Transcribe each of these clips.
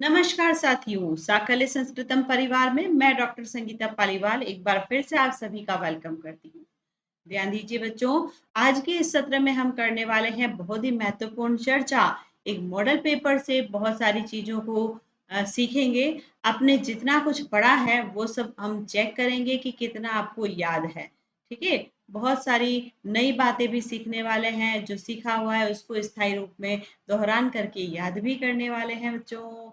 नमस्कार साथियों, साकल्य संस्कृतम परिवार में मैं डॉक्टर संगीता पालीवाल एक बार फिर से आप सभी का वेलकम करती हूँ। ध्यान दीजिए बच्चों, आज के इस सत्र में हम करने वाले हैं बहुत ही महत्वपूर्ण चर्चा। एक मॉडल पेपर से बहुत सारी चीजों को सीखेंगे। आपने जितना कुछ पढ़ा है वो सब हम चेक करेंगे कि कितना आपको याद है। ठीक है, बहुत सारी नई बातें भी सीखने वाले हैं। जो सीखा हुआ है उसको स्थायी रूप में दोहरान करके याद भी करने वाले हैं बच्चों।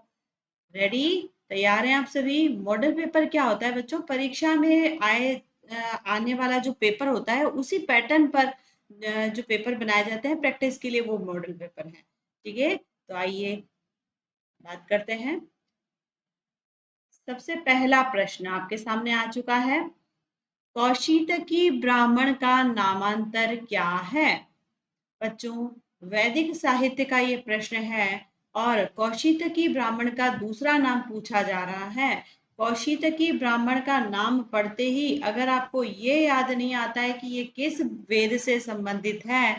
रेडी? तैयार हैं आप सभी? मॉडल पेपर क्या होता है बच्चों? परीक्षा में आने वाला जो पेपर होता है उसी पैटर्न पर जो पेपर बनाए जाते हैं प्रैक्टिस के लिए, वो मॉडल पेपर है। ठीक है, तो आइए बात करते हैं। सबसे पहला प्रश्न आपके सामने आ चुका है। कौशीतकी ब्राह्मण का नामांतर क्या है? बच्चों, वैदिक साहित्य का ये प्रश्न है और कौशीतकी ब्राह्मण का दूसरा नाम पूछा जा रहा है। कौशीतकी ब्राह्मण का नाम पढ़ते ही अगर आपको ये याद नहीं आता है कि ये किस वेद से संबंधित है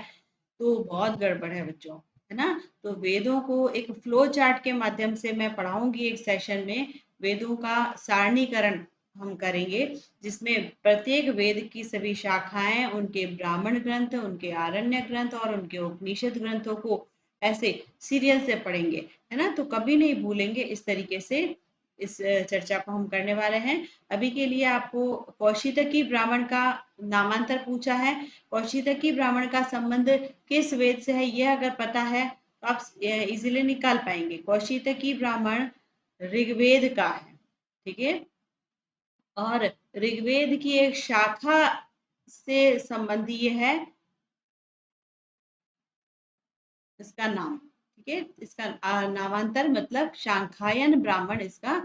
तो बहुत गड़बड़ है बच्चों, है ना। तो वेदों को एक फ्लो चार्ट के माध्यम से मैं पढ़ाऊंगी एक सेशन में। वेदों का सारणीकरण हम करेंगे, जिसमें प्रत्येक वेद की सभी शाखाएं, उनके ब्राह्मण ग्रंथ, उनके आरण्य ग्रंथ और उनके उपनिषद ग्रंथों को ऐसे सीरियल से पढ़ेंगे, है ना। तो कभी नहीं भूलेंगे। इस तरीके से इस चर्चा को हम करने वाले हैं। अभी के लिए आपको कौशितकी ब्राह्मण का नामांतर पूछा है। कौशितकी ब्राह्मण का संबंध किस वेद से है ये अगर पता है तो आप इजीली निकाल पाएंगे। कौशितकी ब्राह्मण ऋग्वेद का है। ठीक है, और ऋग्वेद की एक शाखा से संबंधी है इसका नाम। ठीक है, इसका नामांतर मतलब शांखायन ब्राह्मण इसका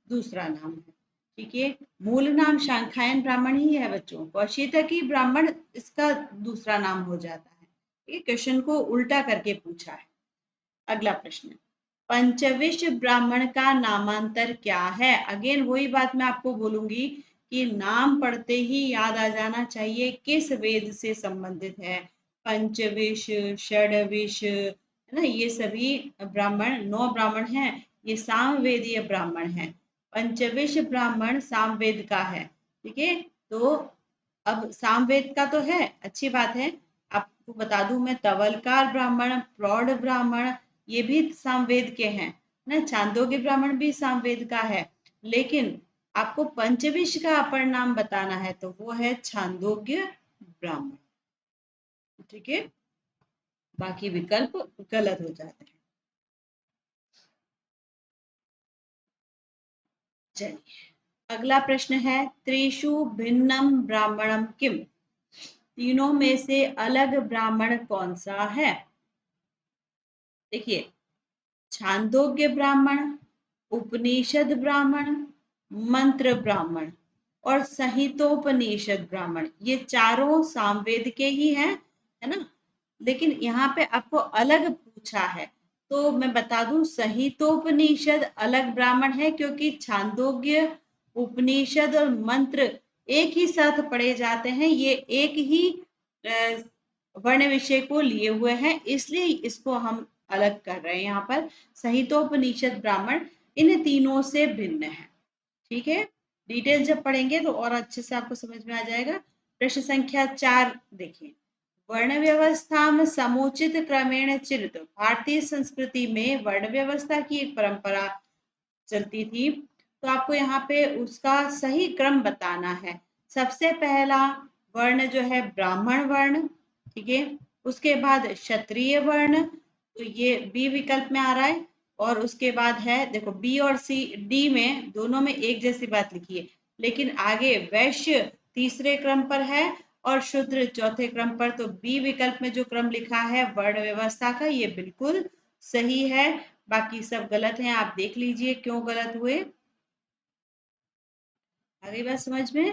दूसरा नाम है। ठीक है, मूल नाम शांखायन ब्राह्मण ही है बच्चों। कौशितकी ब्राह्मण इसका दूसरा नाम हो जाता है। ये क्वेश्चन को उल्टा करके पूछा है। अगला प्रश्न, पंचविश ब्राह्मण का नामांतर क्या है? अगेन वही बात मैं आपको बोलूंगी कि नाम पढ़ते ही याद आ जाना चाहिए किस वेद से संबंधित है। पंचविश, षडविश, है ना, ये सभी ब्राह्मण 9 ब्राह्मण हैं। ये सामवेदीय ब्राह्मण है। पंचविश ब्राह्मण सामवेद का है। ठीक है, तो अब सामवेद का तो है, अच्छी बात है। आपको बता दूं मैं, तवलकार ब्राह्मण, प्रौढ़ ब्राह्मण, ये भी सामवेद के हैं ना। छांदोग्य ब्राह्मण भी सामवेद का है। लेकिन आपको पंचविश का अपर नाम बताना है तो वो है छांदोग्य ब्राह्मण। ठीक है, बाकी विकल्प गलत हो जाते हैं। चलिए, अगला प्रश्न है, त्रिषु भिन्नम ब्राह्मणम किम? तीनों में से अलग ब्राह्मण कौन सा है? देखिए, छांदोग्य ब्राह्मण, उपनिषद ब्राह्मण, मंत्र ब्राह्मण और संहितोपनिषद ब्राह्मण, ये चारों सामवेद के ही हैं, है ना। लेकिन यहाँ पे आपको अलग पूछा है तो मैं बता दूं, संहितोपनिषद अलग ब्राह्मण है क्योंकि छांदोग्य, उपनिषद और मंत्र एक ही साथ पढ़े जाते हैं। ये एक ही वर्ण विषय को लिए हुए हैं, इसलिए इसको हम अलग कर रहे हैं यहाँ पर। संहितोपनिषद ब्राह्मण इन तीनों से भिन्न है। ठीक है, डिटेल जब पढ़ेंगे तो और अच्छे से आपको समझ में आ जाएगा। प्रश्न संख्या 4 देखिए, वर्ण व्यवस्था में समुचित क्रमेण चिरित। भारतीय संस्कृति में वर्ण व्यवस्था की एक परंपरा चलती थी, तो आपको यहाँ पे उसका सही क्रम बताना है। सबसे पहला वर्ण जो है ब्राह्मण वर्ण। ठीक है, उसके बाद क्षत्रिय वर्ण, तो ये बी विकल्प में आ रहा है। और उसके बाद है, देखो बी और सी, डी में दोनों में एक जैसी बात लिखी है, लेकिन आगे वैश्य तीसरे क्रम पर है और शूद्र चौथे क्रम पर। तो बी विकल्प में जो क्रम लिखा है वर्ण व्यवस्था का, ये बिल्कुल सही है। बाकी सब गलत हैं, आप देख लीजिए क्यों गलत हुए। आगे बात समझ में?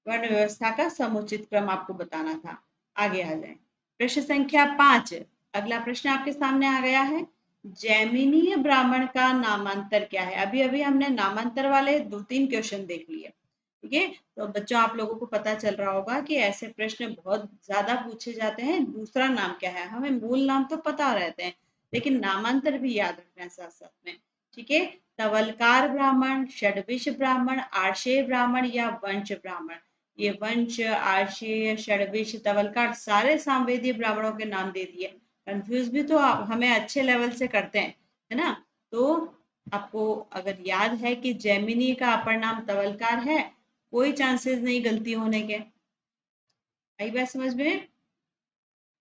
वर्ण व्यवस्था का समुचित क्रम आपको बताना था। आगे आ जाए, प्रश्न संख्या 5। अगला प्रश्न आपके सामने आ गया है, जैमिनीय ब्राह्मण का नामांतर क्या है? अभी अभी हमने नामांतर वाले 2-3 क्वेश्चन देख लिए। ठीक है, तो बच्चों आप लोगों को पता चल रहा होगा कि ऐसे प्रश्न बहुत ज्यादा पूछे जाते हैं। दूसरा नाम क्या है, हमें मूल नाम तो पता रहते हैं लेकिन नामांतर भी याद रखना है साथ साथ में। ठीक है। तवलकार ब्राह्मण, षड्विश ब्राह्मण, आर्षेय ब्राह्मण या वंश ब्राह्मण। ये वंश, आर्षेय, षड्विश, तवलकार सारे सामवेदीय ब्राह्मणों के नाम दे दिए। कंफ्यूज भी तो हमें अच्छे लेवल से करते हैं, है ना। तो आपको अगर याद है कि जैमिनी का अपर नाम तवलकार है, कोई चांसेस नहीं गलती होने के। आई बात समझ में।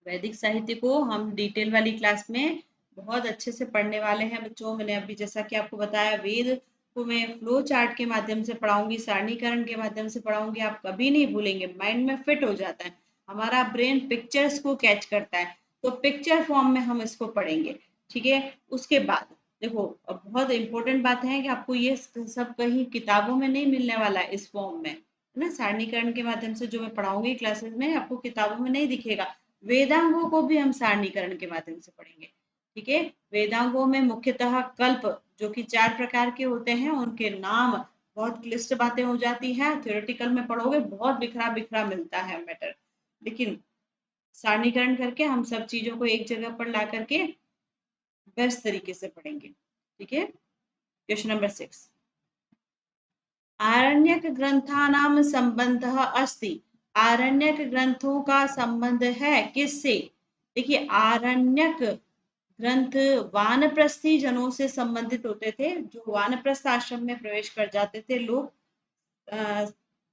वैदिक साहित्य को हम डिटेल वाली क्लास में बहुत अच्छे से पढ़ने वाले हैं बच्चों। मैंने अभी जैसा कि आपको बताया, वेद को मैं फ्लो चार्ट के माध्यम से पढ़ाऊंगी, सारणीकरण के माध्यम से पढ़ाऊंगी। आप कभी नहीं भूलेंगे, माइंड में फिट हो जाता है। हमारा ब्रेन पिक्चर्स को कैच करता है, तो पिक्चर फॉर्म में हम इसको पढ़ेंगे। ठीक है। उसके बाद देखो, अब बहुत इंपॉर्टेंट बात है कि आपको ये सब कहीं किताबों में नहीं मिलने वाला है इस फॉर्म में, है ना। सारणीकरण के माध्यम से जो मैं पढ़ाऊंगी क्लासेस में, आपको किताबों में नहीं दिखेगा। वेदांगों को भी हम सारणीकरण के माध्यम से पढ़ेंगे। ठीक है। वेदांगों में मुख्यतः कल्प, जो कि 4 प्रकार के होते हैं, उनके नाम, बहुत क्लिष्ट बातें हो जाती हैं। थ्योरेटिकल में पढ़ोगे बहुत बिखरा बिखरा मिलता है मैटर, लेकिन सारणीकरण करके हम सब चीजों को एक जगह पर ला करके बेस्ट तरीके से पढ़ेंगे। ठीक है। क्वेश्चन नंबर 6, आरण्यक ग्रंथानाम संबंधः अस्ति। आरण्यक ग्रंथों का संबंध है किससे? देखिए, आरण्यक ग्रंथ वानप्रस्थी जनों से संबंधित होते थे, जो वानप्रस्थ आश्रम में प्रवेश कर जाते थे लोग।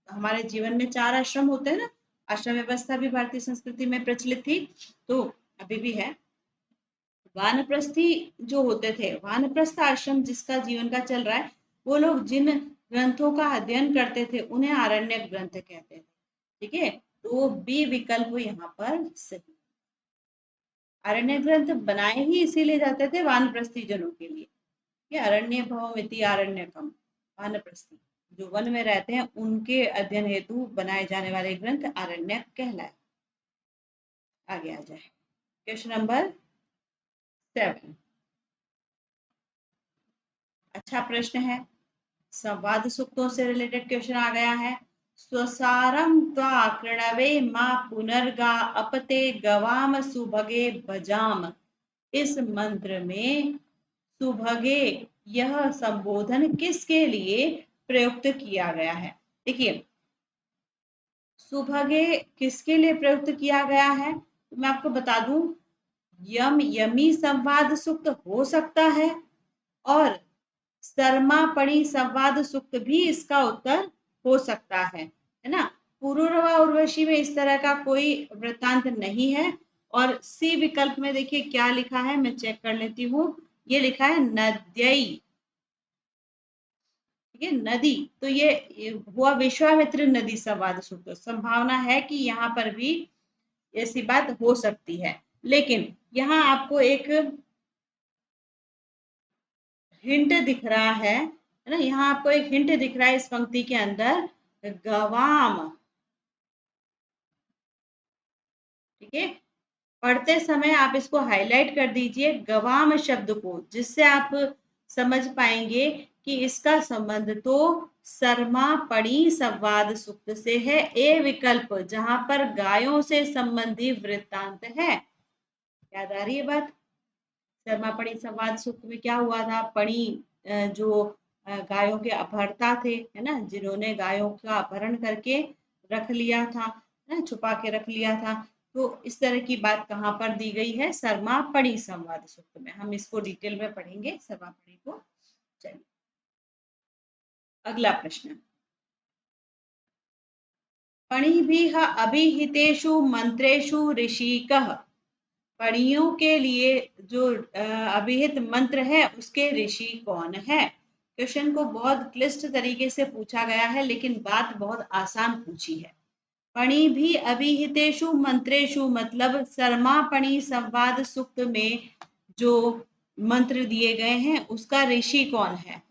हमारे जीवन में 4 आश्रम होते हैं ना, आश्रम व्यवस्था भी भारतीय संस्कृति में प्रचलित थी, तो अभी भी है। वानप्रस्थी जो होते थे, वानप्रस्थ आश्रम जिसका जीवन का चल रहा है, वो लोग जिन ग्रंथों का अध्ययन करते थे उन्हें आरण्यक ग्रंथ कहते थे। ठीक है। तो बी विकल्प यहाँ पर सही। अरण्य ग्रंथ बनाए ही इसीलिए जाते थे वानप्रस्थी जनों के लिए। ये अरण्य भवमिति आरण्यकम, वानप्रस्थी जो वन में रहते हैं उनके अध्ययन हेतु बनाए जाने वाले ग्रंथ आरण्यक कहलाए। आगे आ जाए, क्वेश्चन नंबर 7। अच्छा प्रश्न है, संवाद सूक्तों से रिलेटेड क्वेश्चन आ गया है। स्वसारम त्वा कृणवे मां पुनर्गा अपते गवाम सुभगे भजाम। इस मंत्र में सुभगे यह संबोधन किसके लिए प्रयुक्त किया गया है? देखिए, सुभगे किसके लिए प्रयुक्त किया गया है, तो मैं आपको बता दूं, यम यमी संवाद सूक्त हो सकता है, और सर्मापणी संवाद सूक्त भी इसका उत्तर हो सकता है ना। पुरूरवा उर्वशी में इस तरह का कोई वृत्तांत नहीं है। और सी विकल्प में देखिए क्या लिखा है, मैं चेक कर लेती हूँ। ये लिखा है नद्यई। ठीक है, नदी, तो ये हुआ विश्वामित्र नदी संवाद सूक्त। संभावना है कि यहाँ पर भी ऐसी बात हो सकती है, लेकिन यहाँ आपको एक हिंट दिख रहा है ना। यहाँ आपको एक हिंट दिख रहा है इस पंक्ति के अंदर, गवाम। ठीक है। पढ़ते समय आप इसको हाईलाइट कर दीजिए गवाम शब्द को, जिससे आप समझ पाएंगे कि इसका संबंध तो सर्मापणी संवाद सूक्त से है। ए विकल्प, जहां पर गायों से संबंधित वृत्तांत है। याद आ रही है बात? सर्मापणी संवाद सूक्त में क्या हुआ था? पणी जो गायों के अपहरता थे, है ना, जिन्होंने गायों का अपहरण करके रख लिया था, है, छुपा के रख लिया था। तो इस तरह की बात कहाँ पर दी गई है? सर्मापणी संवाद सूक्त में। हम इसको डिटेल में पढ़ेंगे सर्मापणी को। चलिए, अगला प्रश्न, पणिभिः अभिहितेषु मंत्रेषु ऋषिकः। पढ़ियों के लिए जो अभिहित मंत्र है उसके ऋषि कौन है? क्वेश्चन को बहुत क्लिष्ट तरीके से पूछा गया है, लेकिन बात बहुत आसान पूछी है। पणि भी अभिहितेषु मंत्रेषु मतलब सर्मापणी संवाद सूक्त में जो मंत्र दिए गए हैं उसका ऋषि कौन है?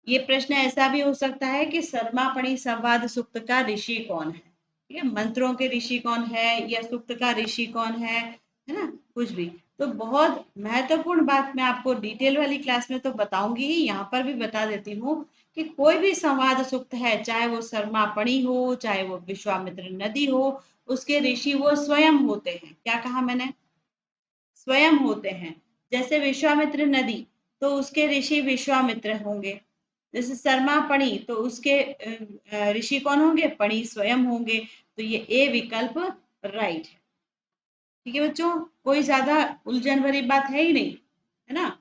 ये प्रश्न ऐसा भी हो सकता है कि सर्मापणी संवाद सूक्त का ऋषि कौन है। ठीक है, मंत्रों के ऋषि कौन है या सूक्त का ऋषि कौन है ना, कुछ भी। तो बहुत महत्वपूर्ण बात मैं आपको डिटेल वाली क्लास में तो बताऊंगी ही, यहाँ पर भी बता देती हूँ कि कोई भी संवाद सूक्त है, चाहे वो सर्मापणी हो, चाहे वो विश्वामित्र नदी हो, उसके ऋषि वो स्वयं होते हैं। क्या कहा मैंने? स्वयं होते हैं। जैसे विश्वामित्र नदी, तो उसके ऋषि विश्वामित्र होंगे। जैसे शर्मा पणी, तो उसके ऋषि कौन होंगे? पणी स्वयं होंगे। तो ये ए विकल्प राइट है। ठीक है बच्चों, कोई ज्यादा उलझन भरी बात है ही नहीं, है ना।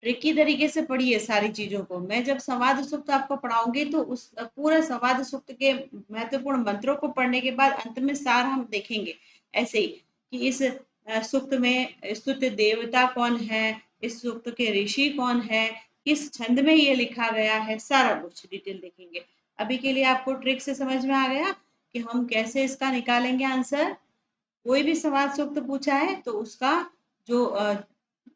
ट्रिकी तरीके से पढ़िए सारी चीजों को। मैं जब संवाद सूक्त आपको पढ़ाऊंगी तो उस पूरा संवाद सूक्त के महत्वपूर्ण मंत्रों को पढ़ने के बाद अंत में सार हम देखेंगे ऐसे ही कि इस सूक्त में स्तुत्य देवता कौन है, इस सूक्त के ऋषि कौन है, किस छंद में ये लिखा गया है, सारा कुछ डिटेल देखेंगे। अभी के लिए आपको ट्रिक से समझ में आ गया कि हम कैसे इसका निकालेंगे आंसर। कोई भी संवाद सूक्त पूछा है तो उसका जो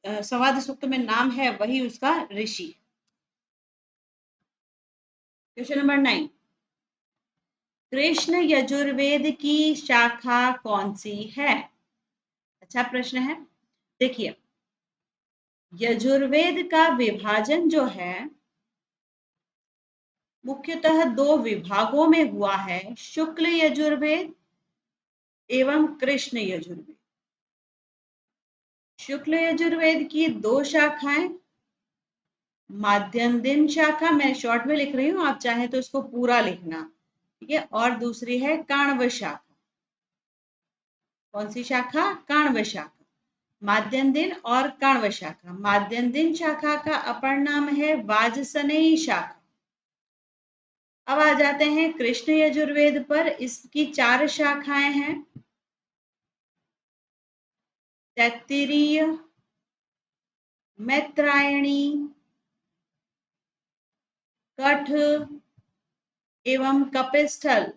संवाद सूक्त में नाम है वही उसका ऋषि। क्वेश्चन नंबर 9, कृष्ण यजुर्वेद की शाखा कौन सी है? अच्छा प्रश्न है। देखिए, यजुर्वेद का विभाजन जो है मुख्यतः दो विभागों में हुआ है, शुक्ल यजुर्वेद एवं कृष्ण यजुर्वेद। शुक्ल यजुर्वेद की दो शाखाएं, माध्यम दिन शाखा, मैं शॉर्ट में लिख रही हूं, आप चाहे तो इसको पूरा लिखना, ठीक है, और दूसरी है काण्व शाखा। कौन सी शाखा? काण्व शाखा। माध्यम दिन और काण्व शाखा। माध्यम दिन शाखा का अपर नाम है वाजसनेयी शाखा। अब आ जाते हैं कृष्ण यजुर्वेद पर। इसकी 4 शाखाएं हैं, तैत्तिरीय, मैत्रायणी, कठ एवं कपिस्थल।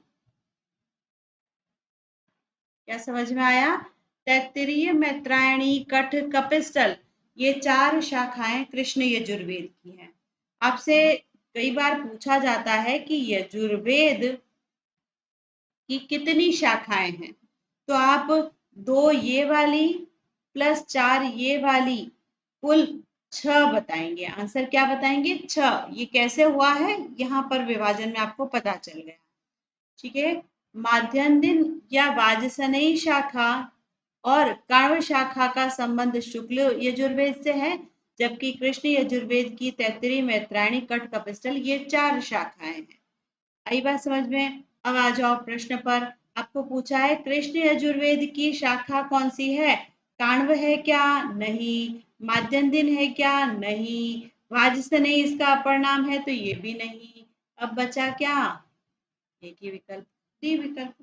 क्या समझ में आया? तैत्तिरीय, मैत्रायणी, कठ, कपिस्थल, ये 4 शाखाएं कृष्ण यजुर्वेद की हैं। आपसे कई बार पूछा जाता है कि यजुर्वेद की कितनी शाखाएं हैं, तो आप 2 ये वाली प्लस 4 ये वाली, कुल 6 बताएंगे। आंसर क्या बताएंगे? 6। ये कैसे हुआ है? यहाँ पर विभाजन में आपको पता चल गया, ठीक है। माध्यम दिन या वाजसनेयी शाखा और काण्व शाखा का संबंध शुक्ल यजुर्वेद से है, जबकि कृष्ण यजुर्वेद की तैत्तिरीय, मैत्रायणी, कठ, कपिस्थल ये 4 शाखाएं हैं। आई बात समझ में? अब आ जाओ प्रश्न पर। आपको पूछा है कृष्ण यजुर्वेद की शाखा कौन सी है? काण्व है क्या? नहीं। माध्यम दिन है क्या? नहीं। वाजसनेयी इसका अपर नाम है तो ये भी नहीं। अब बचा क्या? एक ही विकल्प, डी विकल्प,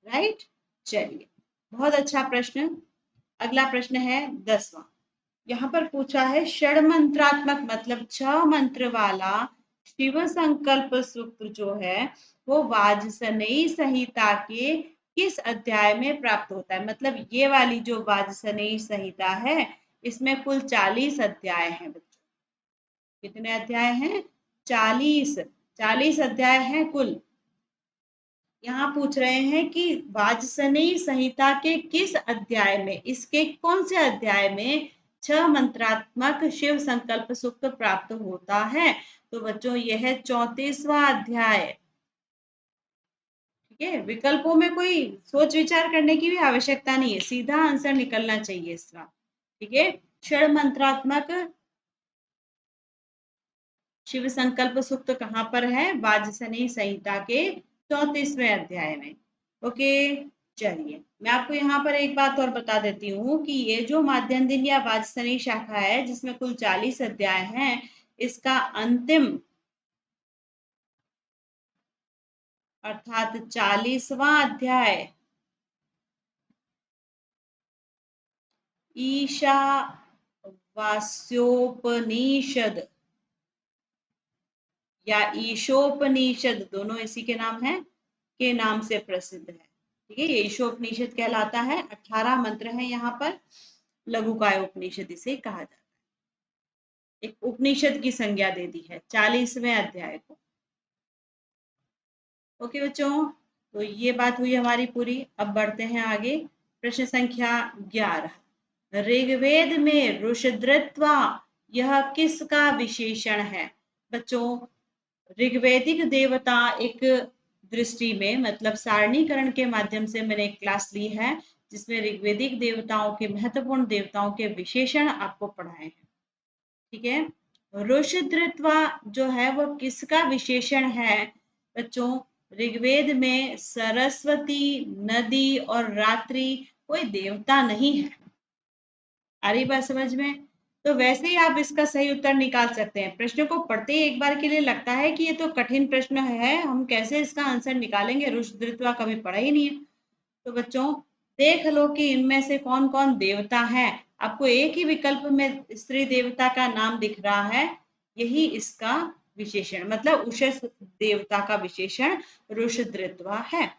राइट। चलिए, बहुत अच्छा प्रश्न। अगला प्रश्न है 10वां। यहाँ पर पूछा है षड्मंत्रात्मक मतलब 6 मंत्र वाला शिव संकल्प सूत्र जो है वो वाजसनेयी संहिता के किस अध्याय में प्राप्त होता है? मतलब ये वाली जो वाजसनेयी संहिता है इसमें कुल 40 अध्याय हैं बच्चों। कितने अध्याय हैं? 40 अध्याय हैं कुल। यहाँ पूछ रहे हैं कि वाजसनेयी संहिता के किस अध्याय में, इसके कौन से अध्याय में 6 मंत्रात्मक शिव संकल्प सूक्त प्राप्त होता है? तो बच्चों यह है 34वां अध्याय। ठीक है, विकल्पों में कोई सोच विचार करने की भी आवश्यकता नहीं है, सीधा आंसर निकलना चाहिए इसका। ठीक है, षड मंत्रात्मक शिव संकल्प सूक्त कहाँ पर है? वाजसनेयी संहिता के 34वें अध्याय में। ओके, चलिए मैं आपको यहाँ पर एक बात और बता देती हूँ कि ये जो माध्यम दिन या वाजसनेयी शाखा है जिसमें कुल 40 अध्याय हैं, इसका अंतिम अर्थात 40वां अध्याय ईशावास्योपनिषद या ईशोपनिषद, दोनों इसी के नाम है, के नाम से प्रसिद्ध है। ठीक है, ये ईशोपनिषद कहलाता है। 18 मंत्र हैं यहाँ पर। लघुकाय उपनिषद इसे कहा जाता है। एक उपनिषद की संज्ञा दे दी है 40वें अध्याय को। ओके बच्चों, तो ये बात हुई हमारी पूरी। अब बढ़ते हैं आगे। प्रश्न संख्या 11, ऋग्वेद में रुषद्रत्वा यह किसका विशेषण है? बच्चों, ऋग्वेदिक देवता एक दृष्टि में मतलब सारणीकरण के माध्यम से मैंने एक क्लास ली है जिसमें ऋग्वेदिक देवताओं के महत्वपूर्ण देवताओं के विशेषण आपको पढ़ाए हैं। ठीक है। रुषदृत्वा जो है वो किसका विशेषण है बच्चों? ऋग्वेद में सरस्वती, नदी और रात्रि कोई देवता नहीं है। आ रही बात समझ में? तो वैसे ही आप इसका सही उत्तर निकाल सकते हैं। प्रश्न को पढ़ते ही एक बार के लिए लगता है कि ये तो कठिन प्रश्न है, हम कैसे इसका आंसर निकालेंगे, रुषदृत्वा कभी पढ़ा ही नहीं है। तो बच्चों देख लो कि इनमें से कौन कौन देवता है। आपको एक ही विकल्प में स्त्री देवता का नाम दिख रहा है, यही इसका विशेषण, मतलब उषस देवता का विशेषण रुषदृत्वा है।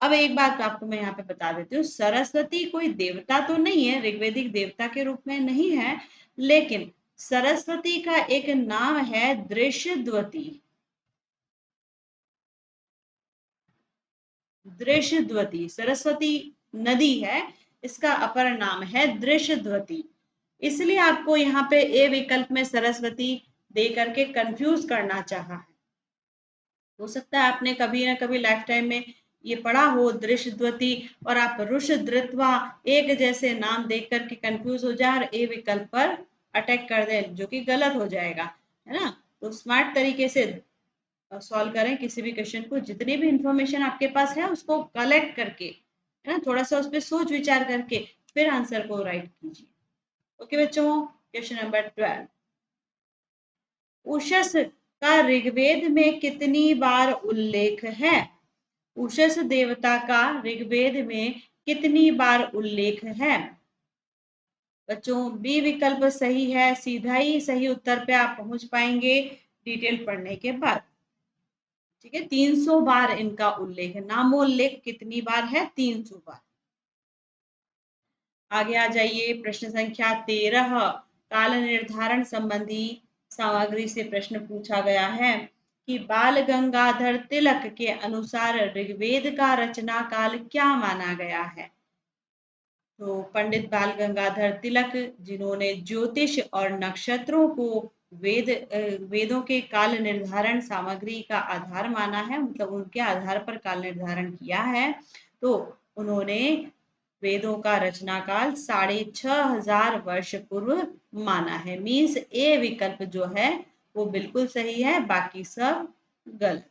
अब एक बात आपको मैं यहाँ पे बता देती हूँ, सरस्वती कोई देवता तो नहीं है, ऋग्वेदिक देवता के रूप में नहीं है, लेकिन सरस्वती का एक नाम है दृशद्वती। दृशद्वती सरस्वती नदी है, इसका अपर नाम है दृशद्वती। इसलिए आपको यहाँ पे ए विकल्प में सरस्वती दे करके कंफ्यूज करना चाहा है। हो सकता है आपने कभी ना कभी लाइफ टाइम में ये पढ़ा हो दृशद्वती, और आप रुषदृत्वा एक जैसे नाम देख करके कंफ्यूज हो जाए और ए विकल्प पर अटैक कर दे, जो कि गलत हो जाएगा, है ना। तो स्मार्ट तरीके से सॉल्व करें किसी भी क्वेश्चन को, जितनी भी इंफॉर्मेशन आपके पास है उसको कलेक्ट करके, है ना, थोड़ा सा उस पर सोच विचार करके फिर आंसर को राइट कीजिए। ओके बच्चों, क्वेश्चन नंबर 12, उषस का ऋग्वेद में कितनी बार उल्लेख है? उषस देवता का ऋग्वेद में कितनी बार उल्लेख है? बच्चों बी विकल्प सही है, सीधा ही सही उत्तर पे आप पहुंच पाएंगे डिटेल पढ़ने के बाद। ठीक है, 300 बार इनका उल्लेख है, नामोल्लेख कितनी बार है? 300 बार। आगे आ जाइए, प्रश्न संख्या 13, काल निर्धारण संबंधी सामग्री से प्रश्न पूछा गया है कि बाल गंगाधर तिलक के अनुसार ऋग्वेद का रचना काल क्या माना गया है? तो पंडित बाल गंगाधर तिलक, जिन्होंने ज्योतिष और नक्षत्रों को वेदों के काल निर्धारण सामग्री का आधार माना है, मतलब उनके आधार पर काल निर्धारण किया है, तो उन्होंने वेदों का रचना काल 6500 वर्ष पूर्व माना है। मीन्स ए विकल्प जो है वो बिल्कुल सही है, बाकी सब गलत।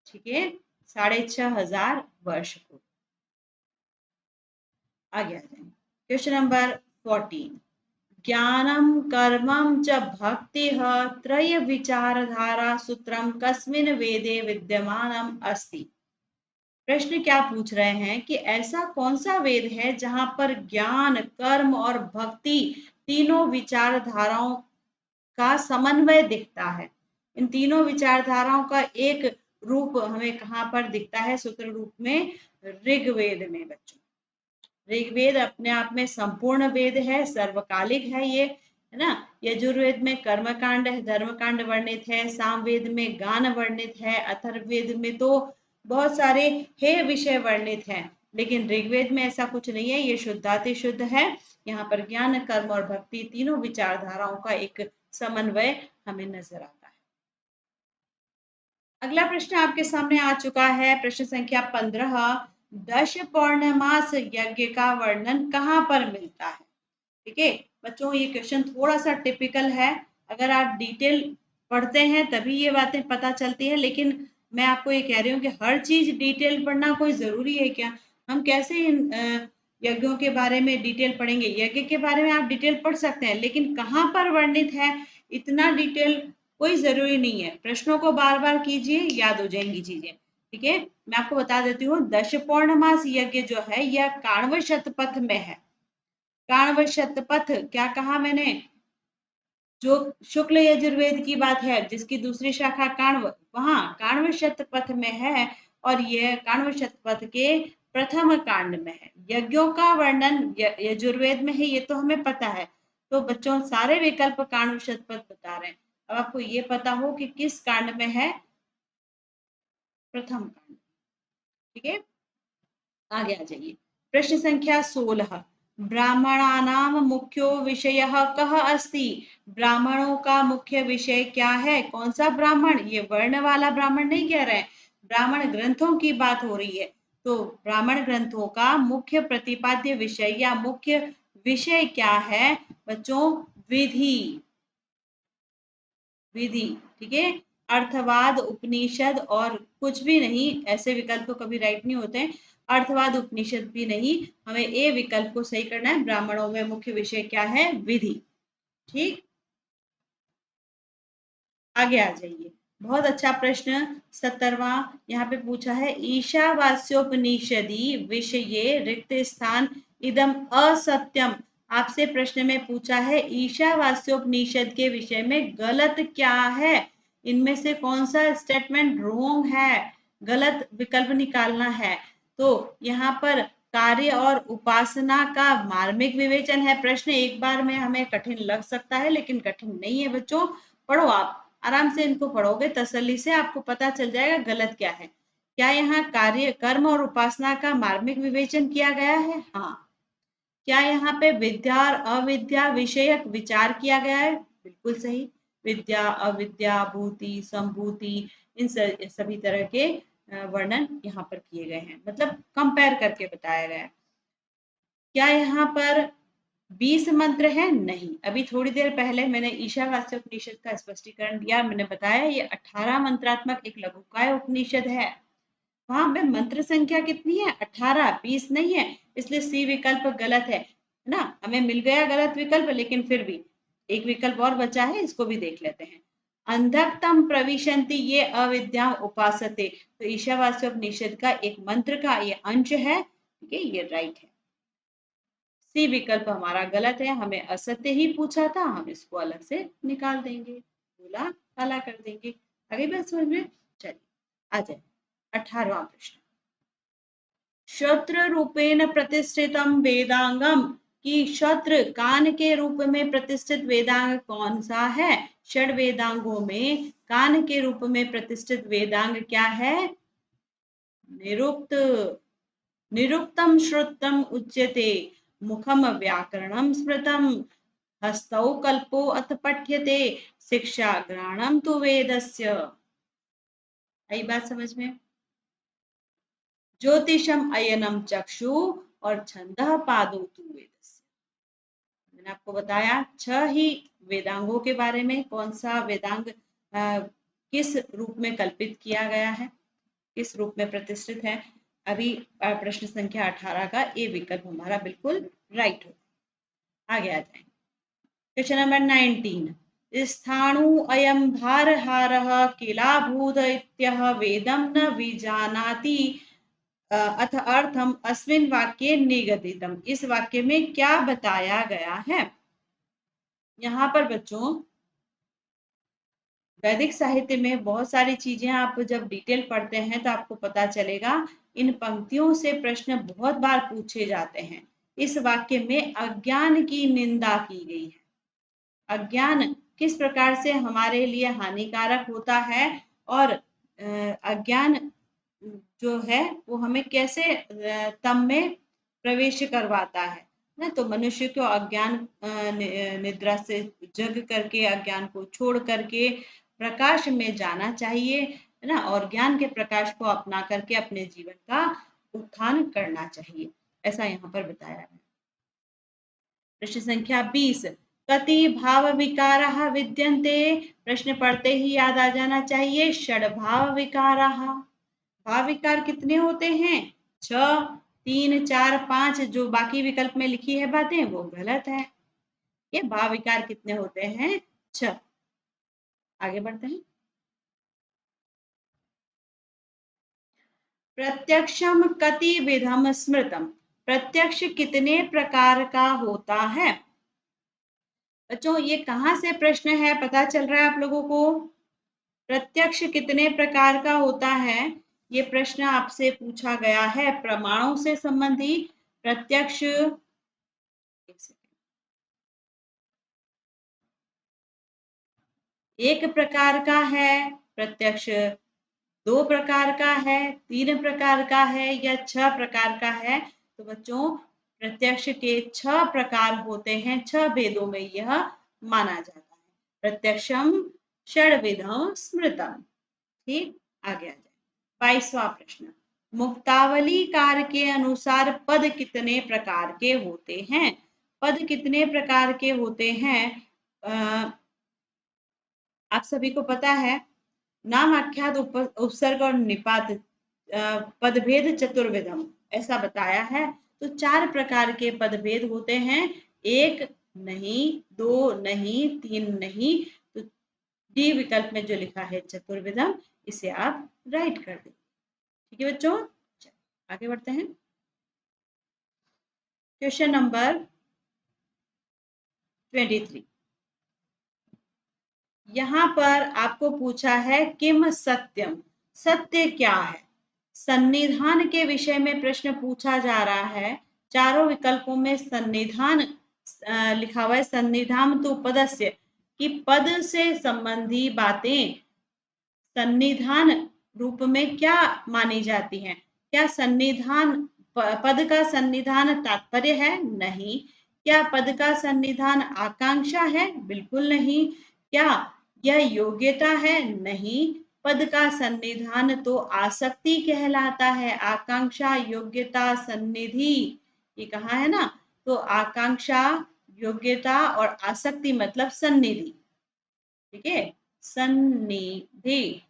ठीक है, 6500 वर्ष पूर्व। आगे आ जाएंगे, क्वेश्चन नंबर 14, ज्ञानम कर्मम च भक्ति त्रय विचारधारा सूत्रम कस्मिन वेदे विद्यमानम अस्ति। प्रश्न क्या पूछ रहे हैं कि ऐसा कौन सा वेद है जहां पर ज्ञान, कर्म और भक्ति तीनों विचारधाराओं का समन्वय दिखता है। इन तीनों विचारधाराओं का एक रूप हमें कहां पर दिखता है? सूत्र रूप में ऋग्वेद में। बच्चों ऋग्वेद अपने आप में संपूर्ण वेद है, सर्वकालिक है ये, है ना। यजुर्वेद में कर्मकांड है, धर्मकांड वर्णित है, सामवेद में गान वर्णित है, अथर्ववेद में तो बहुत सारे हे विषय वर्णित हैं, लेकिन ऋग्वेद में ऐसा कुछ नहीं है, ये शुद्धाति शुद्ध है। यहाँ पर ज्ञान, कर्म और भक्ति तीनों विचारधाराओं का एक समन्वय हमें नजर आता है। अगला प्रश्न आपके सामने आ चुका है, प्रश्न संख्या 15, दश पौर्णमास यज्ञ का वर्णन कहाँ पर मिलता है? ठीक है बच्चों, ये क्वेश्चन थोड़ा सा टिपिकल है, अगर आप डिटेल पढ़ते हैं तभी ये बातें पता चलती है, लेकिन मैं आपको ये कह रही हूँ कि हर चीज डिटेल पढ़ना कोई जरूरी है क्या? हम कैसे इन यज्ञों के बारे में डिटेल पढ़ेंगे? यज्ञ के बारे में आप डिटेल पढ़ सकते हैं, लेकिन कहाँ पर वर्णित है इतना डिटेल कोई जरूरी नहीं है। प्रश्नों को बार बार कीजिए, याद हो जाएंगी चीजें। ठीक है, मैं आपको बता देती हूँ, दश पौर्णमास यज्ञ जो है यह काण्व शतपथ में है। काण्व शतपथ क्या कहा मैंने? जो शुक्ल यजुर्वेद की बात है, जिसकी दूसरी शाखा काण्व, वहां काण्व शतपथ में है, और यह काण्व शतपथ के प्रथम कांड में है। यज्ञों का वर्णन यजुर्वेद में है, ये तो हमें पता है। तो बच्चों सारे विकल्प काण्व शतपथ बता रहे हैं। अब आपको ये पता हो कि किस कांड में है? प्रथम कांड। ठीक है, आगे आ जाइए, प्रश्न संख्या 16, ब्राह्मणानाम मुख्यो विषय कह अस्ति। ब्राह्मणों का मुख्य विषय क्या है? कौन सा ब्राह्मण? ये वर्ण वाला ब्राह्मण नहीं कह रहे हैं, ब्राह्मण ग्रंथों की बात हो रही है। तो ब्राह्मण ग्रंथों का मुख्य प्रतिपाद्य विषय या मुख्य विषय क्या है? बच्चों विधि, विधि, ठीक है। अर्थवाद, उपनिषद और कुछ भी नहीं, ऐसे विकल्प तो कभी राइट नहीं होते हैं। अर्थवाद, उपनिषद भी नहीं, हमें ए विकल्प को सही करना है। ब्राह्मणों में मुख्य विषय क्या है? विधि। ठीक, आगे आ जाइए। बहुत अच्छा प्रश्न 17वां यहाँ पे पूछा है, ईशावास्योपनिषदि विषये रिक्त स्थान इदम असत्यम। आपसे प्रश्न में पूछा है ईशावास्योपनिषद के विषय में गलत क्या है, इनमें से कौन सा स्टेटमेंट रॉन्ग है, गलत विकल्प निकालना है। तो यहाँ पर कार्य और उपासना का मार्मिक विवेचन है प्रश्न। एक बार में हमें कठिन लग सकता है, लेकिन कठिन नहीं है बच्चों। पढ़ो, आप आराम से इनको पढ़ोगे तसल्ली से, आपको पता चल जाएगा गलत क्या है। क्या यहाँ कार्य, कर्म और उपासना का मार्मिक विवेचन किया गया है? हाँ। क्या यहाँ पे विद्या और अविद्या विषयक विचार किया गया है? बिल्कुल सही। विद्या, अविद्या, भूति, संभूति, इन सभी तरह के वर्णन यहाँ पर किए गए हैं, मतलब कंपेयर करके बताया गया है। क्या यहाँ पर 20 मंत्र है? नहीं। अभी थोड़ी देर पहले मैंने ईशावास्य उपनिषद का स्पष्टीकरण दिया, मैंने बताया ये 18 मंत्रात्मक एक लघुकाय उपनिषद है। वहां पे मंत्र संख्या कितनी है? 18, 20 नहीं है, इसलिए सी विकल्प गलत है ना। हमें मिल गया गलत विकल्प, लेकिन फिर भी एक विकल्प और बचा है, इसको भी देख लेते हैं। अंधकतम प्रविशंति ये अविद्या उपासते, तो ईशावास्य उपनिषद का एक मंत्र का ये अंश है, ठीक है, ये राइट है। सी विकल्प हमारा गलत है, हमें असत्य ही पूछा था, हम इसको अलग से निकाल देंगे, बोला काला कर देंगे। आगे बात समझ में? चलिए आ जाए 18वां प्रश्न। शत्र रूपेण प्रतिष्ठितम वेदांगम, की शत्र कान के रूप में प्रतिष्ठित वेदांग कौन सा है? षड वेदांगों में कान के रूप में प्रतिष्ठित वेदांग क्या है? निरुक्त, निरुक्तम श्रुतम उच्यते, मुखम व्याकरणम स्मृतम, हस्तौ कल्पो अथ पठ्यते, शिक्षा ग्रहणम तु वेदस्य। आई बात समझ में? ज्योतिषम अयनम चक्षु और छंद पादो तु वेदस्य। मैंने आपको बताया 6 ही वेदांगों के बारे में, कौन सा वेदांग किस रूप में कल्पित किया गया है, किस रूप में प्रतिष्ठित है। अभी प्रश्न संख्या 18 का ए विकल्प हमारा बिल्कुल राइट हो। आगे आ जाए क्वेश्चन नंबर 19। स्थाणु अयम भारहारः किलाभूत इत्यः वेदं न विजानाति अथ अर्थम अस्मिन् वाक्ये निगदितम। इस वाक्य में क्या बताया गया है? यहाँ पर बच्चों वैदिक साहित्य में बहुत सारी चीजें आप जब डिटेल पढ़ते हैं तो आपको पता चलेगा, इन पंक्तियों से प्रश्न बहुत बार पूछे जाते हैं। इस वाक्य में अज्ञान की निंदा की गई है। अज्ञान किस प्रकार से हमारे लिए हानिकारक होता है, और अज्ञान जो है वो हमें कैसे तम में प्रवेश करवाता है ना। तो मनुष्य को अज्ञान निद्रा से जग करके, अज्ञान को छोड़ करके प्रकाश में जाना चाहिए, है ना, और ज्ञान के प्रकाश को अपना करके अपने जीवन का उत्थान करना चाहिए, ऐसा यहाँ पर बताया है। प्रश्न संख्या 20। कति भाव विकाराः विद्यन्ते, प्रश्न पढ़ते ही याद आ जाना चाहिए। षड भाव विकाराः, भाव विकार कितने होते हैं? 6, 3, 4, 5, जो बाकी विकल्प में लिखी है बातें वो गलत है। ये भाव विकार कितने होते हैं? 6। आगे बढ़ते हैं। प्रत्यक्षम कति विधम स्मृतम, प्रत्यक्ष कितने प्रकार का होता है? बच्चों ये कहाँ से प्रश्न है, पता चल रहा है आप लोगों को? प्रत्यक्ष कितने प्रकार का होता है, ये प्रश्न आपसे पूछा गया है प्रमाणों से संबंधी। प्रत्यक्ष, एक प्रकार का है प्रत्यक्ष, 2 प्रकार का है, 3 प्रकार का है, या 6 प्रकार का है? तो बच्चों प्रत्यक्ष के 6 प्रकार होते हैं, 6 भेदों में यह माना जाता है। प्रत्यक्षम षड्विधम स्मृतम। ठीक, आगे आ जाए 22वां प्रश्न। मुक्तावली कार के अनुसार पद कितने प्रकार के होते हैं? पद कितने प्रकार के होते हैं? आप सभी को पता है नाम आख्यात उपसर्ग और निपात पदभेद चतुर्विधम ऐसा बताया है। तो 4 प्रकार के पदभेद होते हैं, 1 नहीं, 2 नहीं, 3 नहीं। तो डी विकल्प में जो लिखा है चतुर्विधम, इसे आप राइट कर दें। ठीक है बच्चों, आगे बढ़ते हैं। Question number 23। यहाँ पर आपको पूछा है किम सत्यम, सत्य क्या है। सन्निधान के विषय में प्रश्न पूछा जा रहा है। चारों विकल्पों में सन्निधान लिखा हुआ है। सन्निधान तो पदस्य, कि पद से संबंधी बातें सन्निधान रूप में क्या मानी जाती हैं। क्या सन्निधान पद का सन्निधान तात्पर्य है? नहीं। क्या पद का सन्निधान आकांक्षा है? बिल्कुल नहीं। क्या यह योग्यता है? नहीं। पद का सन्निधान तो आसक्ति कहलाता है। आकांक्षा, योग्यता, सन्निधि, ये कहा है ना। तो आकांक्षा, योग्यता और आसक्ति मतलब सन्निधि। ठीक है, सन्निधि।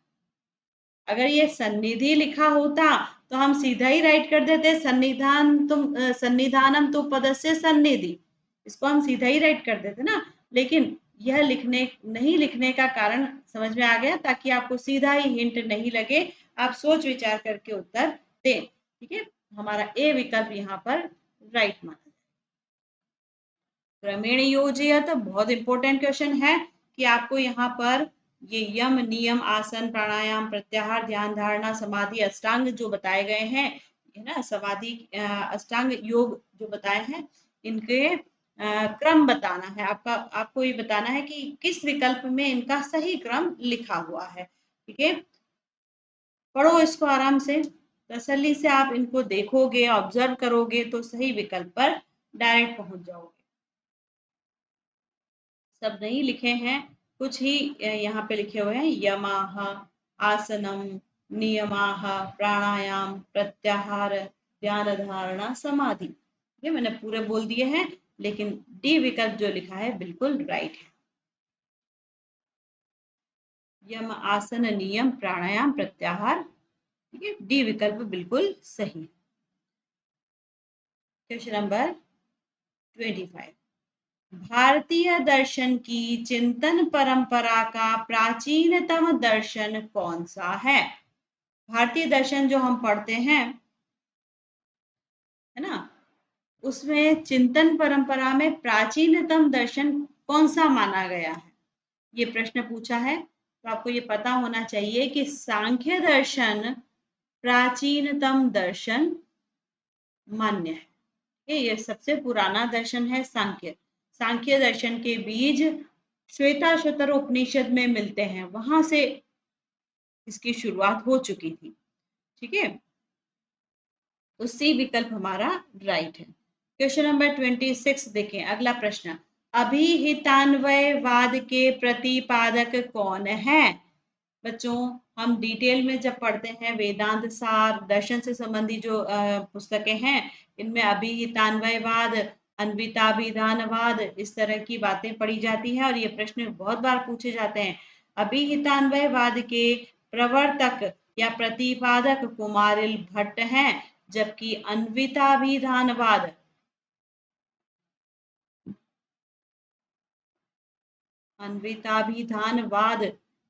अगर ये सन्निधि लिखा होता तो हम सीधा ही राइट कर देते सन्निधान तुम सन्निधानम तो पदस्य सन्निधि, इसको हम सीधा ही राइट कर देते ना। लेकिन यह नहीं लिखने का कारण समझ में आ गया, ताकि आपको सीधा ही हिंट नहीं लगे, आप सोच विचार करके उत्तर दें। ठीक है, हमारा ए विकल्प यहाँ पर राइट माना। क्रमेण योजयत बहुत इंपॉर्टेंट क्वेश्चन है कि आपको यहाँ पर ये यम, नियम, आसन, प्राणायाम, प्रत्याहार, ध्यान धारणा, समाधि, अष्टांग जो बताए गए हैं, है ना, समाधि अष्टांग योग जो बताए हैं, इनके क्रम बताना है। आपको ये बताना है कि किस विकल्प में इनका सही क्रम लिखा हुआ है। ठीक है, पढ़ो इसको आराम से, तसल्ली से आप इनको देखोगे, ऑब्जर्व करोगे तो सही विकल्प पर डायरेक्ट पहुंच जाओगे। सब नहीं लिखे हैं, कुछ ही यहाँ पे लिखे हुए हैं। यमाह, आसनम, नियमाह, प्राणायाम, प्रत्याहार, ध्यान धारणा, समाधि। ये मैंने पूरे बोल दिए हैं, लेकिन डी विकल्प जो लिखा है बिल्कुल राइट है। यम, आसन, नियम, प्राणायाम, प्रत्याहार, ठीक है, डी विकल्प बिल्कुल सही। Question number 25। भारतीय दर्शन की चिंतन परंपरा का प्राचीनतम दर्शन कौन सा है। भारतीय दर्शन जो हम पढ़ते हैं, है ना, उसमें चिंतन परंपरा में प्राचीनतम दर्शन कौन सा माना गया है, ये प्रश्न पूछा है। तो आपको ये पता होना चाहिए कि सांख्य दर्शन प्राचीनतम दर्शन मान्य है। ये सबसे पुराना दर्शन है सांख्य। सांख्य दर्शन के बीज श्वेताश्वतर उपनिषद में मिलते हैं, वहां से इसकी शुरुआत हो चुकी थी। ठीक है, तो सी विकल्प हमारा राइट है। क्वेश्चन नंबर 26 देखें, अगला प्रश्न। अभिहितान्वयवाद के प्रतिपादक कौन है। बच्चों, हम डिटेल में जब पढ़ते हैं वेदांत सार, दर्शन से संबंधी जो पुस्तकें हैं, इनमें अभिहितान्वयवाद, अन्विताभिधानवाद, इस तरह की बातें पढ़ी जाती है और ये प्रश्न बहुत बार पूछे जाते हैं। अभिहितान्वयवाद के प्रवर्तक या प्रतिपादक कुमारिल भट्ट हैं, जबकि अन्विताभिधानवाद अन्विताभिधानवाद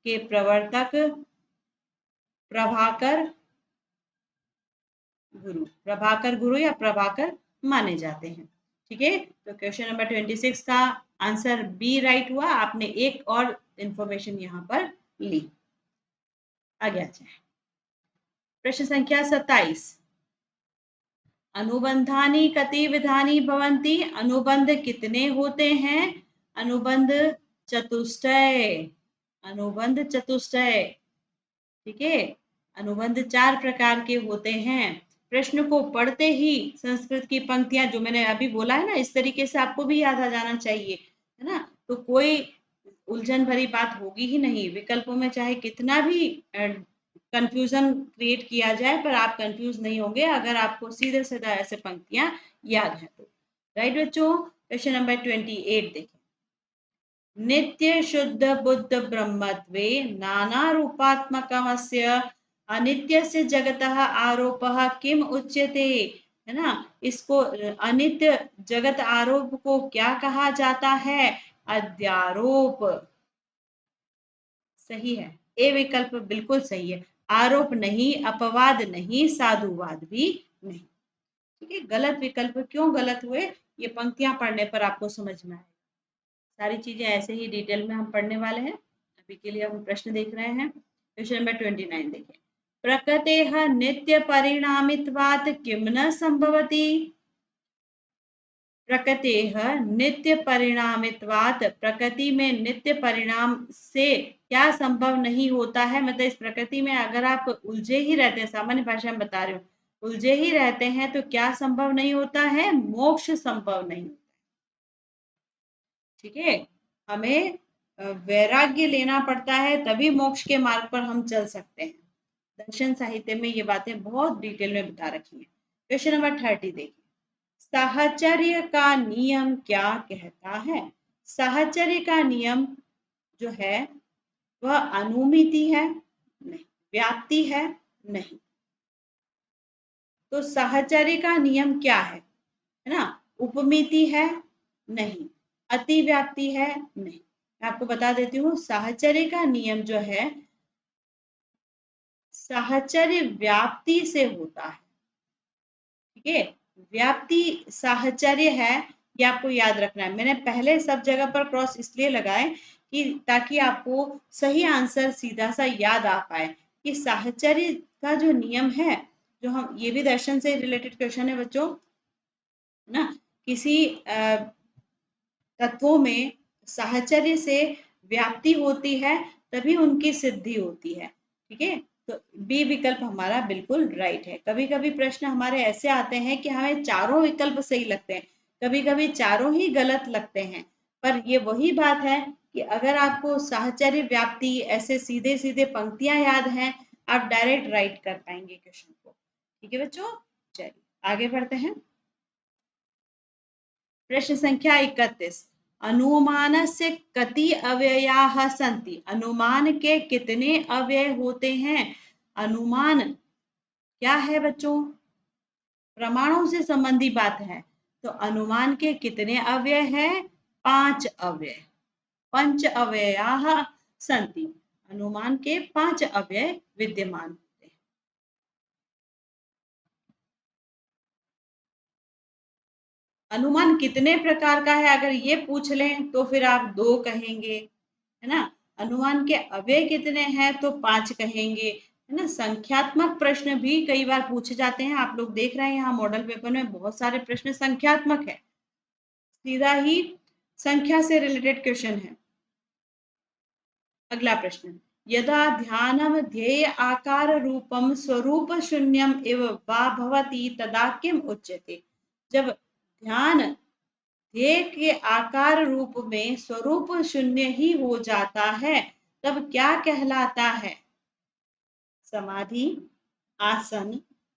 के प्रवर्तक प्रभाकर गुरु या प्रभाकर माने जाते हैं। ठीक है, तो क्वेश्चन नंबर 26 का आंसर बी राइट हुआ। आपने एक और इंफॉर्मेशन यहाँ पर ली। आगे आ जाए, प्रश्न संख्या 27। अनुबंधानी कति विधानी भवंती। अनुबंध कितने होते हैं। अनुबंध चतुष्टय। अनुबंध चतुष्टय। ठीक है, अनुबंध 4 प्रकार के होते हैं। प्रश्न को पढ़ते ही संस्कृत की पंक्तियां जो मैंने अभी बोला है ना, इस तरीके से आपको भी याद आ जाना चाहिए, है ना। तो कोई उलझन भरी बात होगी ही नहीं। विकल्पों में चाहे कितना भी कंफ्यूजन क्रिएट किया जाए, पर आप कंफ्यूज नहीं होंगे अगर आपको सीधे सीधा ऐसे पंक्तियां याद है तो। राइट बच्चों, क्वेश्चन नंबर 28 देखें। नित्य शुद्ध बुद्ध ब्रह्मत्वे नाना रूपात्मकमस्य अनित्यस्य जगतः आरोपः किम उच्यते, है ना। इसको अनित्य जगत आरोप को क्या कहा जाता है? अध्यारोप। सही है, ए विकल्प बिल्कुल सही है। आरोप नहीं, अपवाद नहीं, साधुवाद भी नहीं। ठीक है, गलत विकल्प क्यों गलत हुए ये पंक्तियां पढ़ने पर आपको समझ में आएगा। सारी चीजें ऐसे ही डिटेल में हम पढ़ने वाले हैं। अभी के लिए हम प्रश्न देख रहे हैं। क्वेश्चन नंबर 29 देखिए। प्रकृतेः नित्य परिणामित्वात् किम न संभवति। प्रकृतेः नित्य परिणामित्वात्, प्रकृति में नित्य परिणाम से क्या संभव नहीं होता है। मतलब इस प्रकृति में अगर आप उलझे ही रहते हैं, सामान्य भाषा में बता रही हूँ, उलझे ही रहते हैं तो क्या संभव नहीं होता है? मोक्ष संभव नहीं। ठीक है, हमें वैराग्य लेना पड़ता है तभी मोक्ष के मार्ग पर हम चल सकते हैं। दर्शन साहित्य में ये बातें बहुत डिटेल में बता रखी हैं। क्वेश्चन नंबर 30 देखिए। साहचर्य का नियम क्या कहता है? साहचर्य का नियम जो है वह अनुमिति है? नहीं। व्याप्ति है? नहीं। तो साहचर्य का नियम क्या है ना? उपमिति है? नहीं। अतिव्याप्ति है? नहीं। मैं आपको बता देती हूँ, साहचर्य का नियम जो है साहचर्य व्याप्ति से होता है। ठीक है, व्याप्ति साहचर्य है, ये आपको याद रखना है। मैंने पहले सब जगह पर क्रॉस इसलिए लगाए कि ताकि आपको सही आंसर सीधा सा याद आ पाए कि साहचर्य का जो नियम है, जो हम, ये भी दर्शन से रिलेटेड क्वेश्चन है बच्चों, ना। किसी तत्वों में साहचर्य से व्याप्ति होती है तभी उनकी सिद्धि होती है। ठीक है, तो बी विकल्प हमारा बिल्कुल राइट है। कभी कभी प्रश्न हमारे ऐसे आते हैं कि हमें चारों विकल्प सही लगते हैं, कभी कभी चारों ही गलत लगते हैं। पर ये वही बात है कि अगर आपको साहचर्य व्याप्ति ऐसे सीधे सीधे पंक्तियां याद हैं, आप डायरेक्ट राइट कर पाएंगे क्वेश्चन को। ठीक है बच्चों, चलिए आगे बढ़ते हैं। प्रश्न संख्या 31। अनुमान से कति अव्ययाः सन्ति। अनुमान के कितने अव्यय होते हैं? अनुमान क्या है बच्चों? प्रमाणों से संबंधी बात है। तो अनुमान के कितने अव्यय हैं? 5 अव्यय। पंच अव्ययाः सन्ति। अनुमान के 5 अव्यय विद्यमान। अनुमान कितने प्रकार का है अगर ये पूछ लें तो फिर आप 2 कहेंगे, है ना। अनुमान के अव्यय कितने हैं तो 5 कहेंगे, है ना। संख्यात्मक प्रश्न भी कई बार पूछे जाते हैं। आप लोग देख रहे हैं यहाँ मॉडल पेपर में बहुत सारे प्रश्न संख्यात्मक है, सीधा ही संख्या से रिलेटेड क्वेश्चन है। अगला प्रश्न। यदा ध्यानम ध्येय आकार रूपम स्वरूप शून्यम इव वा भवति तदा किम उच्यते। जब ध्यान ध्येय के आकार रूप में स्वरूप शून्य ही हो जाता है तब क्या कहलाता है? समाधि, आसन,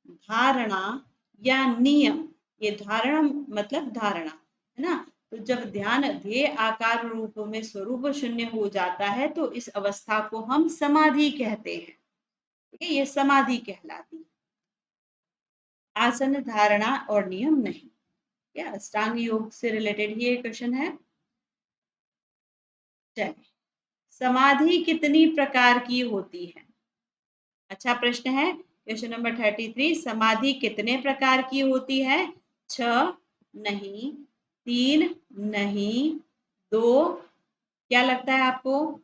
धारणा या नियम। ये धारणा मतलब धारणा, है ना। तो जब ध्यान ध्येय आकार रूप में स्वरूप शून्य हो जाता है तो इस अवस्था को हम समाधि कहते हैं। ठीक है, ये समाधि कहलाती है। आसन, धारणा और नियम नहीं। क्या अष्टांग योग से रिलेटेड ये क्वेश्चन है। चलिए, समाधि कितनी प्रकार की होती है? अच्छा प्रश्न है। Question number 33। समाधि कितने प्रकार की होती है? 6 नहीं, 3 नहीं, 2, क्या लगता है आपको?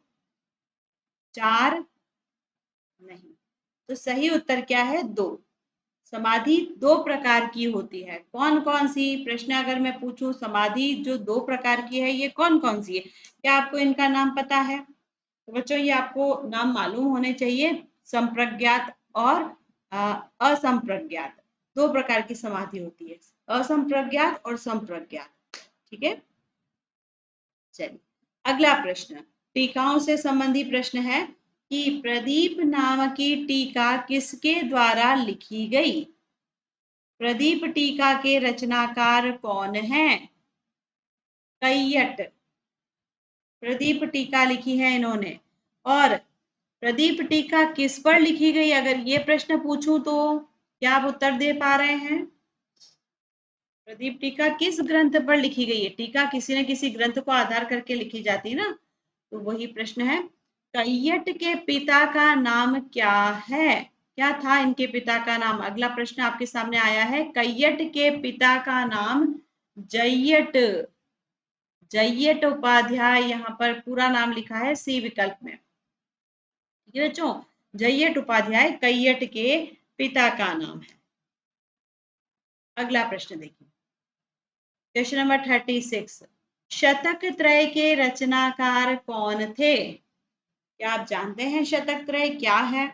4 नहीं। तो सही उत्तर क्या है? 2। समाधि 2 प्रकार की होती है। कौन कौन सी? प्रश्न अगर मैं पूछूं समाधि जो 2 प्रकार की है ये कौन कौन सी है, क्या आपको इनका नाम पता है? तो बच्चों ये आपको नाम मालूम होने चाहिए। संप्रज्ञात और असंप्रज्ञात, 2 प्रकार की समाधि होती है, असंप्रज्ञात और संप्रज्ञात। ठीक है, चलिए अगला प्रश्न टीकाओं से संबंधी प्रश्न है कि प्रदीप नाम की टीका किसके द्वारा लिखी गई? प्रदीप टीका के रचनाकार कौन हैं? कैयट, प्रदीप टीका लिखी है इन्होंने। और प्रदीप टीका किस पर लिखी गई, अगर ये प्रश्न पूछूं तो क्या आप उत्तर दे पा रहे हैं? प्रदीप टीका किस ग्रंथ पर लिखी गई है? टीका किसी न किसी ग्रंथ को आधार करके लिखी जाती है ना, तो वही प्रश्न है। कैयट के पिता का नाम क्या है? क्या था इनके पिता का नाम? अगला प्रश्न आपके सामने आया है। कैयट के पिता का नाम जय्यट, जय्यट उपाध्याय यहाँ पर पूरा नाम लिखा है सी विकल्प में। ठीक है बच्चों, जय्यट उपाध्याय कैयट के पिता का नाम है। अगला प्रश्न देखिए, क्वेश्चन नंबर 36। शतक त्रय के रचनाकार कौन थे? क्या आप जानते हैं शतक त्रय क्या है?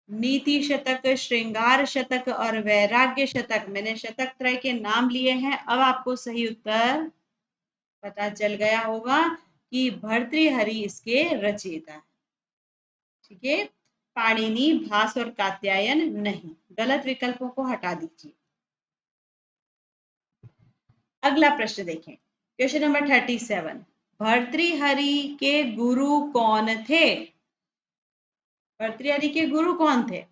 नीति शतक, श्रृंगार शतक और वैराग्य शतक। मैंने शतक त्रय के नाम लिए हैं। अब आपको सही उत्तर पता चल गया होगा कि भर्तृहरि इसके रचयिता। ठीक है, पाणिनि, भास और कात्यायन नहीं। गलत विकल्पों को हटा दीजिए। अगला प्रश्न देखें, क्वेश्चन नंबर 37। भर्तृहरि के गुरु कौन थे? भर्तृहरि के गुरु कौन थे?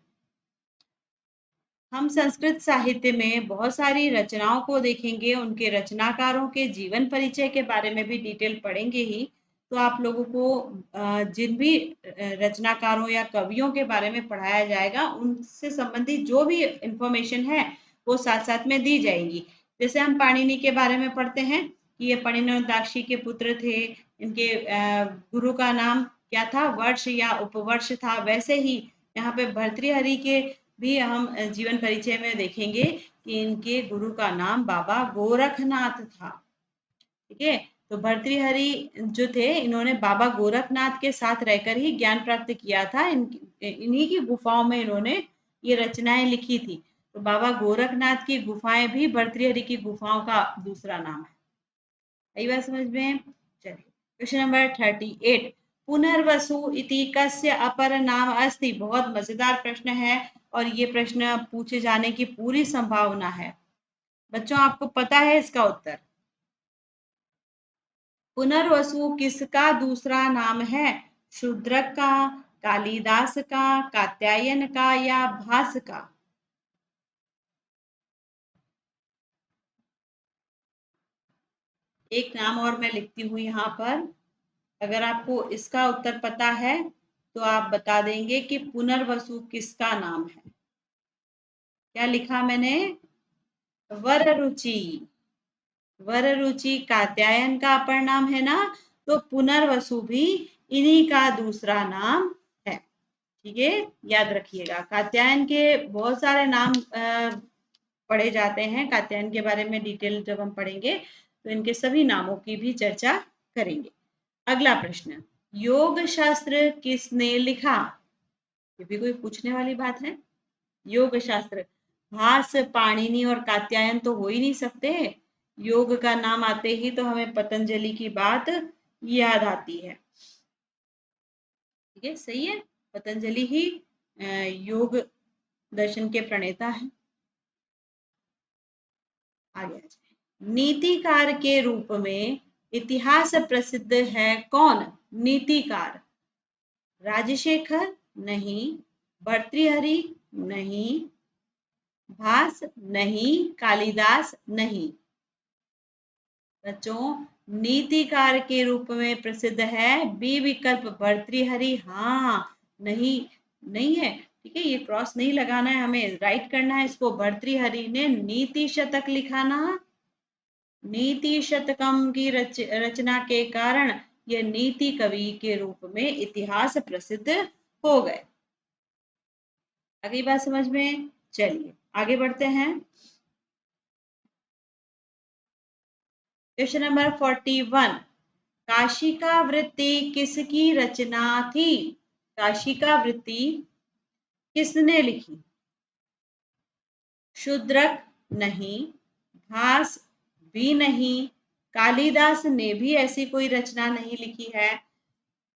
हम संस्कृत साहित्य में बहुत सारी रचनाओं को देखेंगे, उनके रचनाकारों के जीवन परिचय के बारे में भी डिटेल पढ़ेंगे ही। तो आप लोगों को जिन भी रचनाकारों या कवियों के बारे में पढ़ाया जाएगा, उनसे संबंधित जो भी इंफॉर्मेशन है वो साथ साथ में दी जाएगी। जैसे हम पाणिनि के बारे में पढ़ते हैं कि ये पाणिनिदाक्षी के पुत्र थे, इनके गुरु का नाम क्या था? वर्ष या उपवर्ष था। वैसे ही यहाँ पे भर्तृहरि के भी हम जीवन परिचय में देखेंगे कि इनके गुरु का नाम बाबा गोरखनाथ था। ठीक है, तो भर्तृहरि जो थे, इन्होंने बाबा गोरखनाथ के साथ रहकर ही ज्ञान प्राप्त किया था। इन्हीं की गुफाओं में इन्होंने ये रचनाएं लिखी थी। तो बाबा गोरखनाथ की गुफाएं भी भर्तृहरि की गुफाओं का दूसरा नाम है। सही बात समझ में? चलिए, क्वेश्चन नंबर 38। पुनर्वसु इति कस्य अपर नाम अस्ति? बहुत मजेदार प्रश्न है और ये प्रश्न पूछे जाने की पूरी संभावना है। बच्चों, आपको पता है इसका उत्तर? पुनर्वसु किसका दूसरा नाम है? शूद्रक का, कालिदास का, कात्यायन का या भास का? एक नाम और मैं लिखती हूँ यहाँ पर। अगर आपको इसका उत्तर पता है तो आप बता देंगे कि पुनर्वसु किसका नाम है। क्या लिखा मैंने? वररुचि। वररुचि कात्यायन का अपर नाम है ना, तो पुनर्वसु भी इन्हीं का दूसरा नाम है। ठीक है, याद रखिएगा। कात्यायन के बहुत सारे नाम पढ़े जाते हैं। कात्यायन के बारे में डिटेल जब हम पढ़ेंगे तो इनके सभी नामों की भी चर्चा करेंगे। अगला प्रश्न, योग शास्त्र किसने लिखा? ये भी कोई पूछने वाली बात है। योग शास्त्र, भास, पाणिनि और कात्यायन तो हो ही नहीं सकते। योग का नाम आते ही तो हमें पतंजलि की बात याद आती है। ठीक है, सही है, पतंजलि ही योग दर्शन के प्रणेता हैं। आगे आ जाए, नीतिकार के रूप में इतिहास प्रसिद्ध है कौन? नीतिकार, राजशेखर नहीं, भर्तृहरि नहीं, भास नहीं, कालिदास नहीं। बच्चों, नीतिकार के रूप में प्रसिद्ध है बी विकल्प, भर्तृहरि। हाँ, नहीं, नहीं है। ठीक है, ये क्रॉस नहीं लगाना है, हमें राइट करना है इसको। भर्तृहरि ने नीति शतक लिखा ना, नीति शतकम की रचना के कारण ये नीति कवि के रूप में इतिहास प्रसिद्ध हो गए। अगली बात समझ में? चलिए आगे बढ़ते हैं। Question number 41। काशिका वृत्ति किसकी रचना थी? काशिका वृत्ति किसने लिखी? शूद्रक नहीं, भास भी नहीं, कालिदास ने भी ऐसी कोई रचना नहीं लिखी है।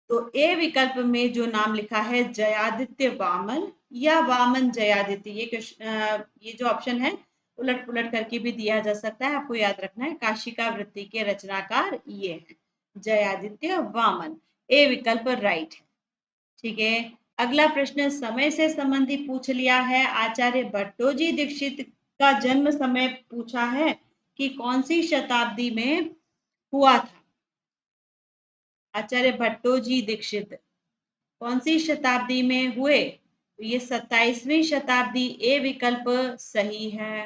तो ए विकल्प में जो नाम लिखा है जयादित्य वामन या वामन जयादित्य, ये जो ऑप्शन है उलट पुलट करके भी दिया जा सकता है। आपको याद रखना है काशिका वृत्ति के रचनाकार ये है। जयादित्य वामन। ए विकल्प राइट है। ठीक है, अगला प्रश्न समय से संबंधित पूछ लिया है। आचार्य भट्टोजी दीक्षित का जन्म समय पूछा है कि कौन सी शताब्दी में हुआ था। आचार्य भट्टोजी दीक्षित कौन सी शताब्दी में हुए? तो ये 27वीं शताब्दी। ए विकल्प सही है।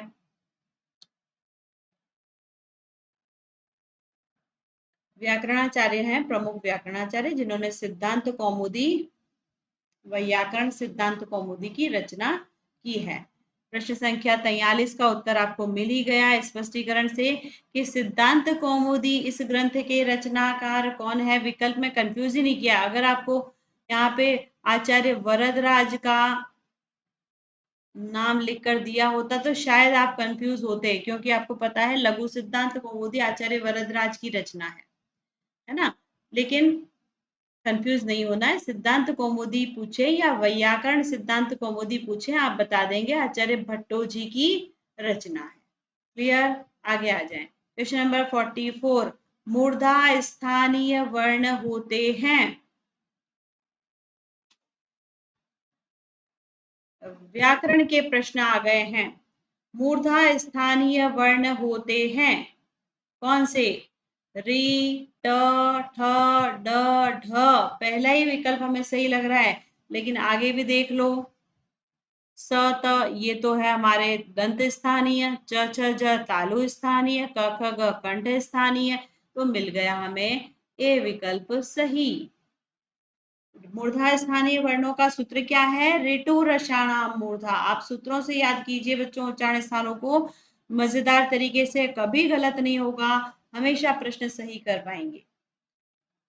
व्याकरणाचार्य हैं, प्रमुख व्याकरणाचार्य, जिन्होंने सिद्धांत कौमुदी, व्याकरण सिद्धांत कौमुदी की रचना की है। प्रश्न संख्या 43 का उत्तर आपको मिल ही गया स्पष्टीकरण से कि सिद्धांत कौमुदी इस ग्रंथ के रचनाकार कौन है। विकल्प में कंफ्यूज ही नहीं किया। अगर आपको यहाँ पे आचार्य वरदराज का नाम लिखकर दिया होता तो शायद आप कंफ्यूज होते, क्योंकि आपको पता है लघु सिद्धांत कौमुदी आचार्य वरदराज की रचना है ना। लेकिन कंफ्यूज नहीं होना है। सिद्धांत कौमुदी पूछे या वैयाकरण सिद्धांत कौमुदी पूछे, आप बता देंगे आचार्य भट्टोजी की रचना है। क्लियर? आगे आ जाएं। क्वेश्चन नंबर 44, मूर्धा स्थानीय वर्ण होते हैं। व्याकरण के प्रश्न आ गए हैं। मूर्धा स्थानीय वर्ण होते हैं कौन से? री, ट, ठ, ड, ढ। पहला ही विकल्प हमें सही लग रहा है, लेकिन आगे भी देख लो। स, त, ये तो है हमारे दंत स्थानीय। च, छ, ज तालु स्थानीय। क, ख, ग कंठ स्थानीय। तो मिल गया हमें ए विकल्प सही। मूर्धा स्थानीय वर्णों का सूत्र क्या है? ऋतु रसाणाम मूर्धा। आप सूत्रों से याद कीजिए बच्चों उच्चारण स्थानों को। मजेदार तरीके से, कभी गलत नहीं होगा, हमेशा प्रश्न सही कर पाएंगे।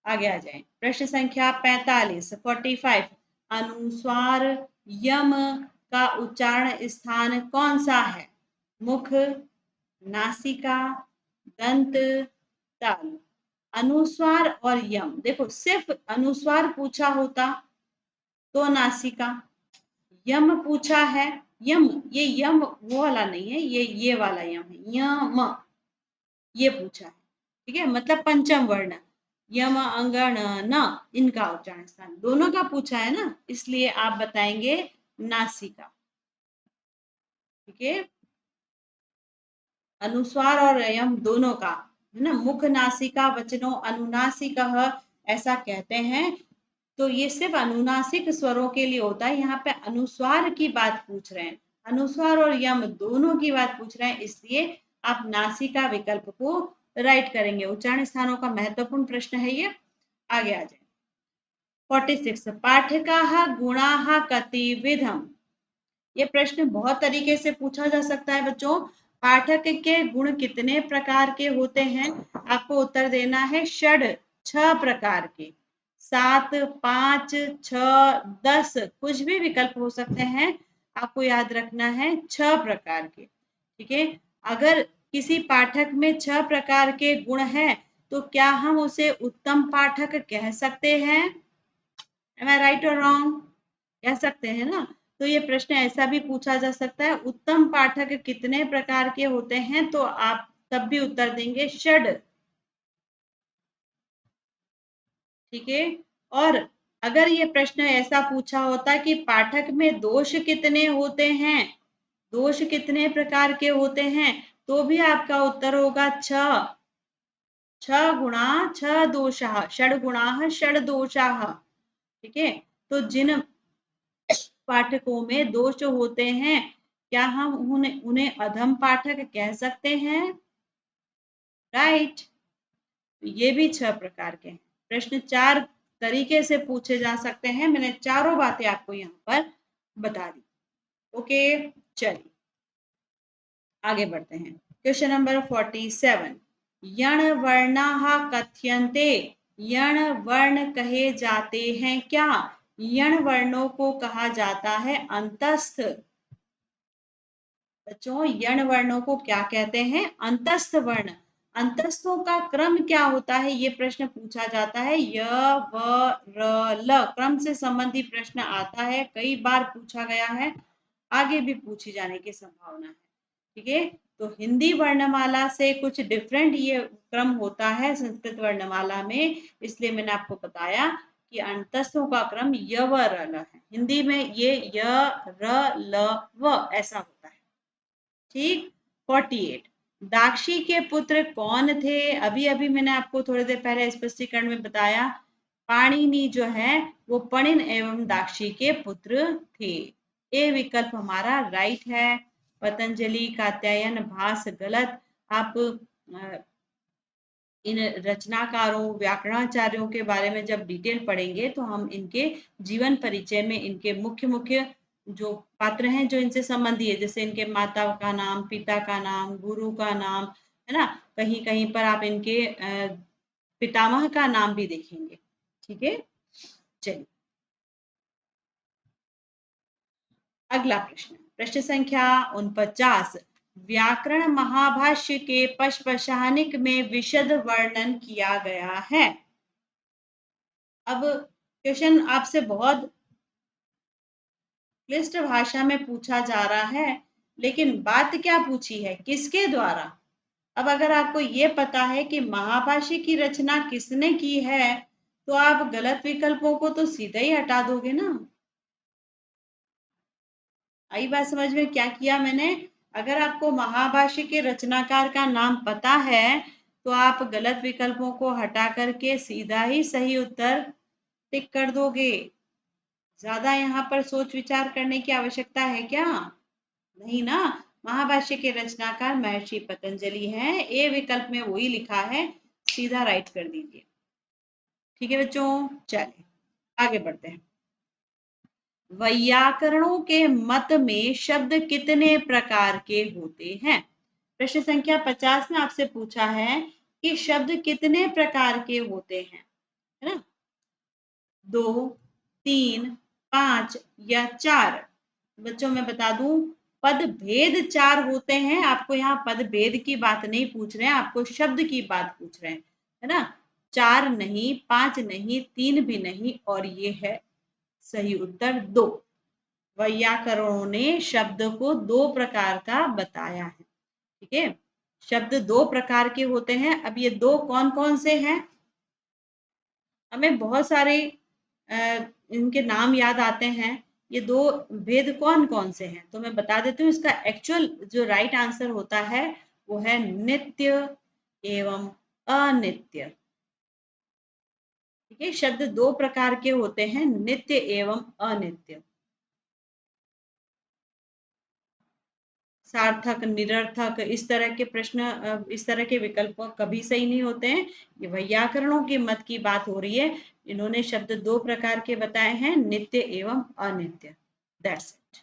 आगे आ जाएं। प्रश्न संख्या 45 अनुस्वार यम का उच्चारण स्थान कौन सा है? मुख, नासिका, दंत, तालु। अनुस्वार और यम, देखो सिर्फ अनुस्वार पूछा होता तो नासिका, यम पूछा है, यम, ये यम वो वाला नहीं है, ये वाला यम है, यम ये पूछा है। ठीक है, मतलब पंचम वर्ण यम, अंगण, न, इनका उच्चारण स्थान दोनों का पूछा है ना, इसलिए आप बताएंगे नासिका। ठीक है, अनुस्वार और यम दोनों का है ना। मुख नासिका वचनों अनुनासिक ऐसा कहते हैं, तो ये सिर्फ अनुनासिक स्वरों के लिए होता है। यहाँ पे अनुस्वार की बात पूछ रहे हैं, अनुस्वार और यम दोनों की बात पूछ रहे हैं, इसलिए आप नासिका विकल्प को राइट करेंगे। उच्चारण स्थानों का महत्वपूर्ण प्रश्न है ये। आगे आ जाए। 46 पाठका गुणा कतिविधम। ये प्रश्न बहुत तरीके से पूछा जा सकता है बच्चों। पाठक के गुण कितने प्रकार के होते हैं? आपको उत्तर देना है छह प्रकार के। 7, 5, 6, 10 कुछ भी विकल्प हो सकते हैं। आपको याद रखना है 6 प्रकार के। ठीक है, अगर किसी पाठक में 6 प्रकार के गुण हैं तो क्या हम उसे उत्तम पाठक कह सकते हैं? एम आई राइट और रॉन्ग? कह सकते हैं ना। तो ये प्रश्न ऐसा भी पूछा जा सकता है, उत्तम पाठक कितने प्रकार के होते हैं? तो आप तब भी उत्तर देंगे षड। ठीक है, और अगर ये प्रश्न ऐसा पूछा होता कि पाठक में दोष कितने होते हैं, दोष कितने प्रकार के होते हैं, तो भी आपका उत्तर होगा 6। 6 गुणा 6 दोषाः, षड गुणाः षड दोषाः। ठीक है, तो जिन पाठकों में दोष होते हैं, क्या हम उन्हें अधम पाठक कह सकते हैं? राइट। ये भी 6 प्रकार के हैं। प्रश्न 4 तरीके से पूछे जा सकते हैं। मैंने चारों बातें आपको यहाँ पर बता दी। ओके, चलिए आगे बढ़ते हैं। क्वेश्चन नंबर 47 यण वर्णाः कथ्यन्ते। यण वर्ण कहे जाते हैं क्या? यण वर्णों को कहा जाता है अंतस्थ। बच्चों यण वर्णों को क्या कहते हैं? अंतस्थ वर्ण। अंतस्थों का क्रम क्या होता है? ये प्रश्न पूछा जाता है। य, व, र, ल क्रम से संबंधित प्रश्न आता है, कई बार पूछा गया है, आगे भी पूछी जाने की संभावना है। ठीक है, तो हिंदी वर्णमाला से कुछ डिफरेंट ये क्रम होता है संस्कृत वर्णमाला में, इसलिए मैंने आपको बताया कि अंतस्थों का क्रम य व र ल है। हिंदी में ये य र ल व ऐसा होता है। ठीक। 48 दाक्षी के पुत्र कौन थे? अभी अभी मैंने आपको थोड़ी देर पहले स्पष्टीकरण में बताया, पाणिनि जो है वो पणिन एवं दाक्षी के पुत्र थे। ए विकल्प हमारा राइट है। पतंजलि, कात्यायन, भास गलत। आप इन रचनाकारों व्याकरणाचार्यों के बारे में जब डिटेल पढ़ेंगे तो हम इनके जीवन परिचय में इनके मुख्य मुख्य जो पात्र हैं जो इनसे संबंधी है, जैसे इनके माता का नाम, पिता का नाम, गुरु का नाम, है ना, कहीं कहीं पर आप इनके पितामह का नाम भी देखेंगे। ठीक है, चलिए अगला प्रश्न, प्रश्न संख्या 49 व्याकरण महाभाष्य के पशपशानिक में विशद वर्णन किया गया है। अब क्वेश्चन आपसे बहुत क्लिष्ट भाषा में पूछा जा रहा है, लेकिन बात क्या पूछी है, किसके द्वारा? अब अगर आपको ये पता है कि महाभाष्य की रचना किसने की है, तो आप गलत विकल्पों को तो सीधा ही हटा दोगे ना। आई बात समझ में? क्या किया मैंने, अगर आपको महाभाष्य के रचनाकार का नाम पता है तो आप गलत विकल्पों को हटा करके सीधा ही सही उत्तर टिक कर दोगे। ज्यादा यहाँ पर सोच विचार करने की आवश्यकता है क्या? नहीं ना। महाभाष्य के रचनाकार महर्षि पतंजलि हैं। ए विकल्प में वही लिखा है, सीधा राइट कर दीजिए। ठीक है बच्चों, चलिए आगे बढ़ते हैं। वैयाकरणों के मत में शब्द कितने प्रकार के होते हैं? प्रश्न संख्या 50 में आपसे पूछा है कि शब्द कितने प्रकार के होते हैं, है ना? 2, 3, 5 या 4? बच्चों मैं बता दूं, पद भेद 4 होते हैं। आपको यहाँ पद भेद की बात नहीं पूछ रहे हैं, आपको शब्द की बात पूछ रहे हैं, है ना? 4 नहीं, 5 नहीं, 3 भी नहीं, और ये है सही उत्तर 2। वैयाकरणों ने शब्द को 2 प्रकार का बताया है। ठीक है, शब्द 2 प्रकार के होते हैं। अब ये 2 कौन कौन से हैं? हमें बहुत सारे इनके नाम याद आते हैं। ये 2 भेद कौन कौन से हैं, तो मैं बता देती हूँ। इसका एक्चुअल जो राइट आंसर होता है वो है नित्य एवं अनित्य। ठीक है, शब्द 2 प्रकार के होते हैं, नित्य एवं अनित्य। सार्थक, निरर्थक, इस तरह के प्रश्न, इस तरह के विकल्प कभी सही नहीं होते हैं। ये वैयाकरणों के मत की बात हो रही है। इन्होंने शब्द 2 प्रकार के बताए हैं, नित्य एवं अनित्य। That's it.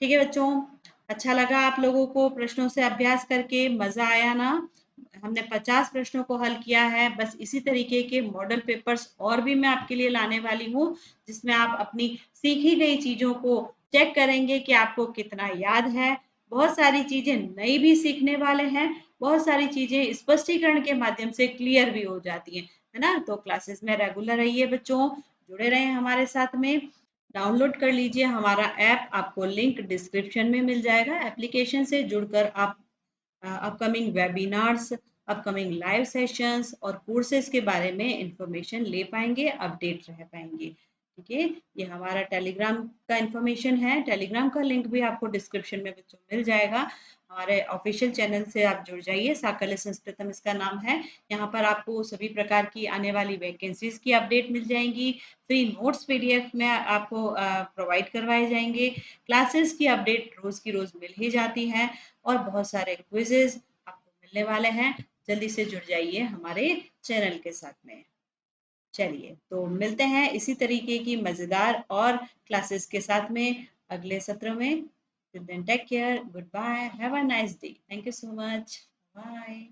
ठीक है बच्चों, अच्छा लगा आप लोगों को प्रश्नों से अभ्यास करके? मजा आया ना? हमने 50 प्रश्नों को हल किया है। बस इसी तरीके के मॉडल पेपर्स और भी मैं आपके लिए लाने वाली हूँ, जिसमें आप अपनी सीखी गई चीजों को चेक करेंगे कि आपको कितना याद है। बहुत सारी चीजें नई भी सीखने वाले हैं, बहुत सारी चीजें स्पष्टीकरण के माध्यम से क्लियर भी हो जाती हैं, है ना? तो क्लासेस में रेगुलर रहिए बच्चों, जुड़े रहें हमारे साथ में। डाउनलोड कर लीजिए हमारा ऐप, आपको लिंक डिस्क्रिप्शन में मिल जाएगा। एप्लीकेशन से जुड़कर आप upcoming webinars, upcoming live sessions और कोर्सेज के बारे में इंफॉर्मेशन ले पाएंगे, अपडेट रह पाएंगे। ठीक है, ये हमारा टेलीग्राम का इंफॉर्मेशन है। टेलीग्राम का लिंक भी आपको डिस्क्रिप्शन में बच्चों मिल जाएगा। हमारे ऑफिशियल चैनल से आप जुड़ जाइए, साकल्य संस्कृतम इसका नाम है। यहाँ पर आपको सभी प्रकार की आने वाली वैकेंसीज की अपडेट मिल जाएंगी। फ्री नोट्स पीडीएफ में आपको प्रोवाइड करवाए जाएंगे। क्लासेस की अपडेट रोज की रोज मिल ही जाती है, और बहुत सारे क्विजेज आपको मिलने वाले हैं। जल्दी से जुड़ जाइए हमारे चैनल के साथ में। चलिए, तो मिलते हैं इसी तरीके की मजेदार और क्लासेस के साथ में अगले सत्र में। Till then take care, good bye, have a nice day, thank you so much, bye.